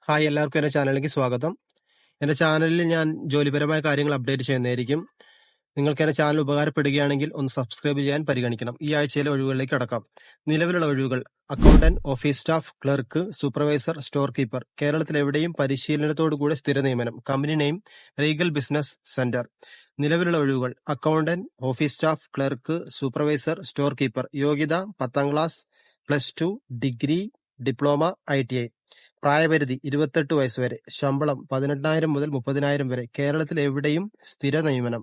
Hi, എല്ലാവർക്കും എൻ്റെ ചാനലിലേക്ക് സ്വാഗതം. എൻ്റെ ചാനലിൽ ഞാൻ ജോലിപരമായ കാര്യങ്ങൾ അപ്ഡേറ്റ് ചെയ്യുന്നതായിരിക്കും. നിങ്ങൾക്ക് എൻ്റെ ചാനൽ ഉപകാരപ്പെടുകയാണെങ്കിൽ ഒന്ന് സബ്സ്ക്രൈബ് ചെയ്യാൻ പരിഗണിക്കണം. ഈ ആഴ്ചയിലെ ഒഴിവുകളിലേക്ക് കടക്കാം. നിലവിലുള്ള ഒഴിവുകൾ: accountant, office staff, clerk, supervisor, store keeper. കേരളത്തിൽ എവിടെയും പരിശീലനത്തോടുകൂടെ സ്ഥിര നിയമനം. Company name Regal business centre. നിലവിലുള്ള ഒഴിവുകൾ: accountant, office staff, clerk, supervisor, store keeper. യോഗ്യത 10ാം ക്ലാസ്, +2, ഡിഗ്രി, ഡിപ്ലോമ, ITI. പ്രായപരിധി 28 വയസ്സ് വരെ. ശമ്പളം 18,000 മുതൽ 30,000 വരെ. കേരളത്തിൽ എവിടെയും സ്ഥിര നിയമനം.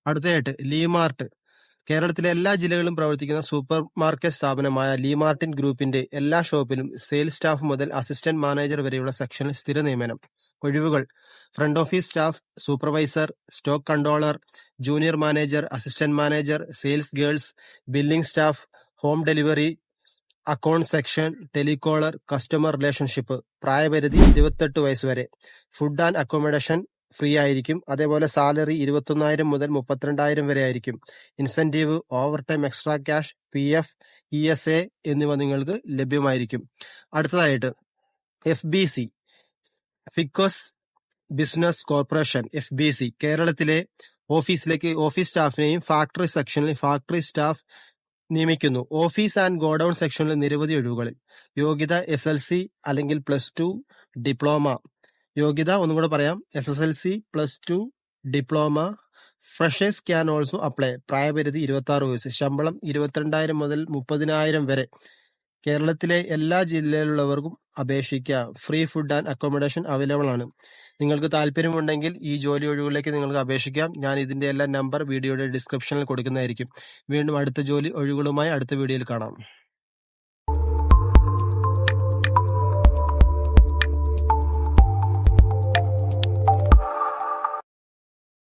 അടുത്തതായിട്ട് ലീമാർട്ട്. കേരളത്തിലെ എല്ലാ ജില്ലകളിലും പ്രവർത്തിക്കുന്ന സൂപ്പർ മാർക്കറ്റ് സ്ഥാപനമായ ലീമാർട്ടിൻ ഗ്രൂപ്പിന്റെ എല്ലാ ഷോപ്പിലും സെയിൽസ് സ്റ്റാഫ് മുതൽ അസിസ്റ്റന്റ് മാനേജർ വരെയുള്ള സെക്ഷനിൽ സ്ഥിര നിയമനം. ഒഴിവുകൾ: front office staff, supervisor, stock controller, junior manager, assistant manager, sales girls, billing staff, home delivery, account section, telecaller, customer relationship. പ്രായപരിധി 28 വയസ്സ് വരെ. ഫുഡ് ആൻഡ് അക്കോമഡേഷൻ ഫ്രീ ആയിരിക്കും. അതേപോലെ സാലറി 21,000 മുതൽ 32,000 വരെ ആയിരിക്കും. Incentive, over time, extra cash, PF, ESA എന്നിവ നിങ്ങൾക്ക് ലഭ്യമായിരിക്കും. അടുത്തതായിട്ട് FBC, ഫിക്കോസ് ബിസിനസ് കോർപ്പറേഷൻ, FBC. കേരളത്തിലെ ഓഫീസ് സ്റ്റാഫിനെയും ഫാക്ടറി സെക്ഷനിൽ ഫാക്ടറി സ്റ്റാഫ് നിയമിക്കുന്നു. ഓഫീസ് ആൻഡ് ഗോഡൌൺ സെക്ഷനിൽ നിരവധി ഒഴിവുകൾ. യോഗ്യത SSLC അല്ലെങ്കിൽ +2, ഡിപ്ലോമ. യോഗ്യത ഒന്നുകൂടെ പറയാം: SSLC, +2, diploma. Freshers can also apply. പ്രായപരിധി 26 വയസ്സ്. ശമ്പളം 22,000 മുതൽ 30,000 വരെ. കേരളത്തിലെ എല്ലാ ജില്ലയിലുള്ളവർക്കും അപേക്ഷിക്കാം. Free food and accommodation available ആണ്. നിങ്ങൾക്ക് താല്പര്യമുണ്ടെങ്കിൽ ഈ ജോലി ഒഴിവുകളിലേക്ക് നിങ്ങൾക്ക് അപേക്ഷിക്കാം. ഞാൻ ഇതിന്റെ എല്ലാ നമ്പർ വീഡിയോയുടെ ഡിസ്ക്രിപ്ഷനിൽ കൊടുക്കുന്നതായിരിക്കും. വീണ്ടും അടുത്ത ജോലി ഒഴിവുകളുമായി അടുത്ത വീഡിയോയിൽ കാണാം.